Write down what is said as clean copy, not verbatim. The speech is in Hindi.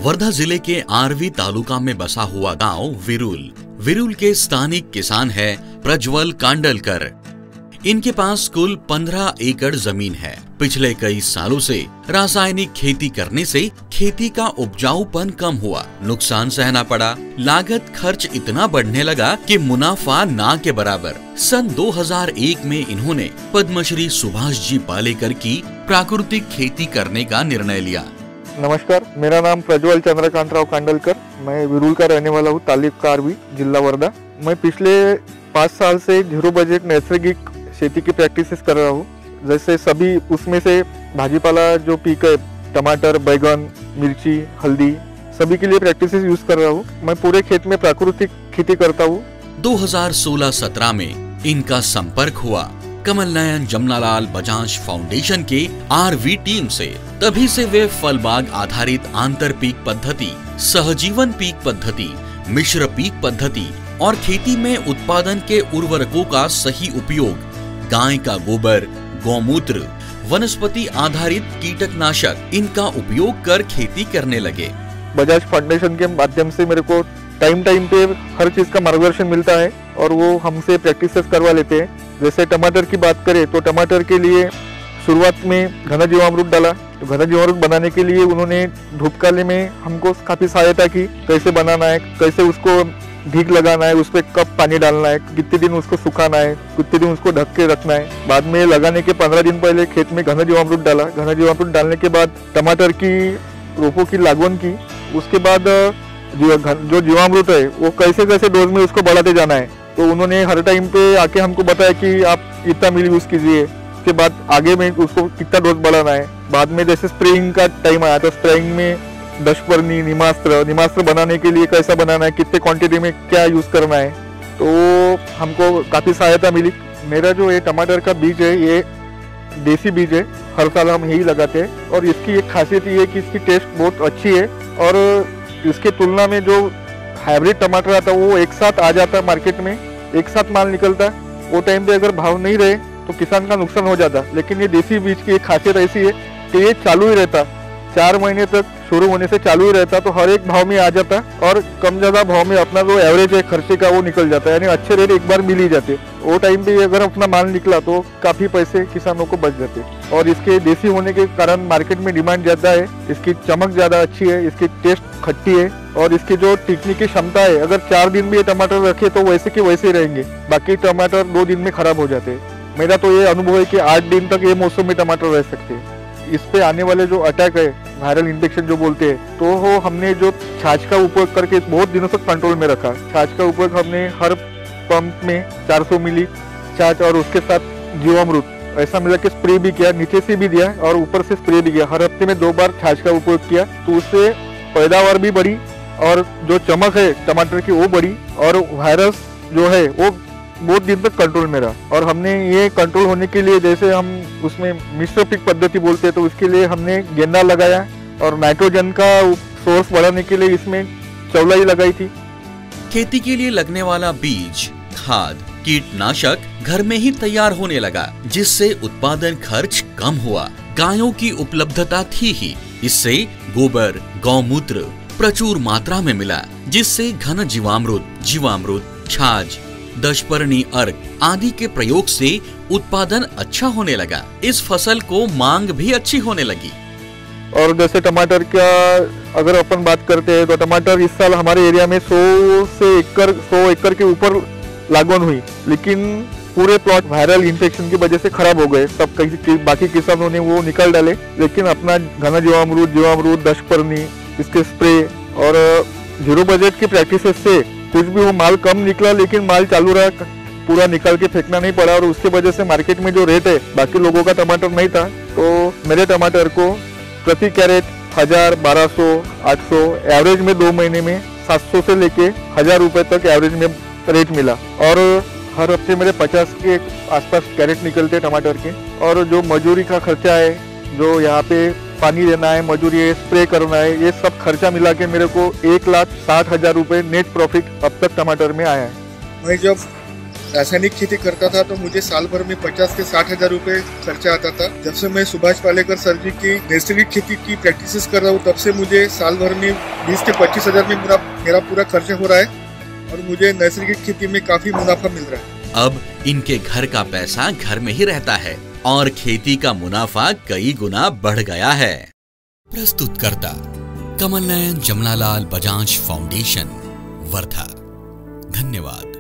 वर्धा जिले के आरवी तालुका में बसा हुआ गांव विरुल के स्थानिक किसान है प्रज्वल कांडलकर। इनके पास कुल 15 एकड़ जमीन है। पिछले कई सालों से रासायनिक खेती करने से खेती का उपजाऊपन कम हुआ, नुकसान सहना पड़ा, लागत खर्च इतना बढ़ने लगा कि मुनाफा ना के बराबर। सन 2001 में इन्होंने पद्मश्री सुभाष जी पालेकर की प्राकृतिक खेती करने का निर्णय लिया। नमस्कार, मेरा नाम प्रज्वल चंद्रकांतराव कांडलकर, मैं विरुल का रहने वाला हूँ, तालुका आरवी, जिला वर्धा। मैं पिछले 5 साल से जीरो बजट नैसर्गिक खेती की प्रैक्टिसेस कर रहा हूँ। जैसे सभी उसमें से भाजीपाला जो पीक है, टमाटर, बैगन, मिर्ची, हल्दी, सभी के लिए प्रैक्टिसेस यूज कर रहा हूँ। मैं पूरे खेत में प्राकृतिक खेती करता हूँ। 2016-17 में इनका संपर्क हुआ कमल नयन जमनालाल बजाज फाउंडेशन के आरवी टीम से। तभी से वे फल बाग आधारित आंतर पीक पद्धति, सहजीवन पीक पद्धति, मिश्र पीक पद्धति और खेती में उत्पादन के उर्वरकों का सही उपयोग, गाय का गोबर, गौमूत्र, वनस्पति आधारित कीटनाशक, इनका उपयोग कर खेती करने लगे। बजाज फाउंडेशन के माध्यम से मेरे को टाइम पे हर चीज का मार्गदर्शन मिलता है और वो हमसे प्रैक्टिसेस करवा लेते हैं। जैसे टमाटर की बात करें तो टमाटर के लिए शुरुआत में घना जीवामृत डाला। तो घना जीवामृत बनाने के लिए उन्होंने धूपकाले में हमको काफी सहायता की, कैसे बनाना है, कैसे उसको भीग लगाना है, उस पर कब पानी डालना है, कितने दिन उसको सुखाना है, कितने दिन उसको ढक के रखना है। बाद में लगाने के 15 दिन पहले खेत में घना जीवामृत डाला। घना जीवामृत डालने के बाद टमाटर की रोपों की लागवन की। उसके बाद जो जीवामृत है वो कैसे कैसे डोज में उसको बढ़ाते जाना है। तो उन्होंने हर टाइम पे आके हमको बताया कि आप इतना मिली यूज कीजिए, उसके बाद आगे में उसको कितना डोज बढ़ाना है। बाद में जैसे स्प्रेइंग का टाइम आया तो स्प्रेइंग में दशपर्णी, निमास्त्र बनाने के लिए कैसा बनाना है, कितने क्वांटिटी में क्या यूज करना है, तो हमको काफी सहायता मिली। मेरा जो ये टमाटर का बीज है ये देसी बीज है, हर साल हम यही लगाते हैं। और इसकी एक खासियत ये है कि इसकी टेस्ट बहुत अच्छी है और इसके तुलना में जो हाइब्रिड टमाटर आता है वो एक साथ आ जाता है मार्केट में, एक साथ माल निकलता है। वो टाइम पे अगर भाव नहीं रहे तो किसान का नुकसान हो जाता। लेकिन ये देसी बीज की एक खासियत ऐसी है कि ये चालू ही रहता, 4 महीने तक शुरू होने से चालू ही रहता, तो हर एक भाव में आ जाता और कम ज्यादा भाव में अपना जो एवरेज है खर्चे का वो निकल जाता है, यानी अच्छे रेट एक बार मिल ही जाते। वो टाइम पे अगर अपना माल निकला तो काफी पैसे किसानों को बच जाते। और इसके देसी होने के कारण मार्केट में डिमांड ज्यादा है। इसकी चमक ज्यादा अच्छी है, इसकी टेस्ट खट्टी है और इसकी जो टिकने की क्षमता है, अगर 4 दिन भी ये टमाटर रखे तो वैसे के वैसे ही रहेंगे। बाकी टमाटर 2 दिन में खराब हो जाते हैं। मेरा तो ये अनुभव है कि 8 दिन तक ये मौसम में टमाटर रह सकते हैं। इस पे आने वाले जो अटैक है, वायरल इन्फेक्शन जो बोलते हैं, तो वो हमने जो छाछ का उपयोग करके बहुत दिनों तक कंट्रोल में रखा। छाछ का उपयोग हमने हर पंप में 400 मिली छाछ और उसके साथ जीवामृत ऐसा मिला के स्प्रे भी किया, नीचे से भी दिया और ऊपर से स्प्रे भी किया। हर हफ्ते में 2 बार छाछ का उपयोग किया, तो उससे पैदावार भी बढ़ी और जो चमक है टमाटर की वो बढ़ी और वायरस जो है वो बहुत दिन तक कंट्रोल में रहा। और हमने ये कंट्रोल होने के लिए, जैसे हम उसमें मिश्र पीक पद्धति बोलते हैं, तो उसके लिए हमने गेंदा लगाया और नाइट्रोजन का सोर्स बढ़ाने के लिए इसमें चौलाई लगाई थी। खेती के लिए लगने वाला बीज, खाद, कीटनाशक घर में ही तैयार होने लगा, जिससे उत्पादन खर्च कम हुआ। गायों की उपलब्धता थी ही, इससे गोबर, गौमूत्र प्रचुर मात्रा में मिला, जिससे घन जीवामृत, छाछ, दशपर्णी अर्क आदि के प्रयोग से उत्पादन अच्छा होने लगा। इस फसल को मांग भी अच्छी होने लगी। और जैसे टमाटर का अगर अपन बात करते हैं तो टमाटर इस साल हमारे एरिया में 100 एकड़ के ऊपर लागवन हुई, लेकिन पूरे प्लॉट वायरल इन्फेक्शन की वजह से खराब हो गए। सब बाकी किसानों ने वो निकाल डाले, लेकिन अपना घना जीवामृत, दशपर्णी, इसके स्प्रे और जीरो बजट की प्रैक्टिसेस से कुछ भी वो माल कम निकला, लेकिन माल चालू रहा, पूरा निकाल के फेंकना नहीं पड़ा। और उसके वजह से मार्केट में जो रेट है, बाकी लोगों का टमाटर नहीं था, तो मेरे टमाटर को प्रति कैरेट 1000, 1200, 800, एवरेज में 2 महीने में 700 से लेके 1000 रुपए तक एवरेज में रेट मिला। और हर हफ्ते मेरे 50 के आसपास कैरेट निकलते टमाटर के। और जो मजूरी का खर्चा है, जो यहाँ पे पानी देना है, मजूरी है, स्प्रे करना है, ये सब खर्चा मिला के मेरे को 1,60,000 रुपए नेट प्रॉफिट अब तक टमाटर में आया है। मैं जब रासायनिक खेती करता था तो मुझे साल भर में 50 से 60 हजार रुपए खर्चा आता था। जब से मैं सुभाष पालेकर सर जी की नैसर्गिक खेती की प्रैक्टिसेस कर रहा हूँ तब से मुझे साल भर में 20 से 25 हजार में मेरा पूरा खर्चा हो रहा है और मुझे नैसर्गिक खेती में काफी मुनाफा मिल रहा है। अब इनके घर का पैसा घर में ही रहता है और खेती का मुनाफा कई गुना बढ़ गया है। प्रस्तुतकर्ता कमल नयन जमनालाल बजाज फाउंडेशन, वर्धा। धन्यवाद।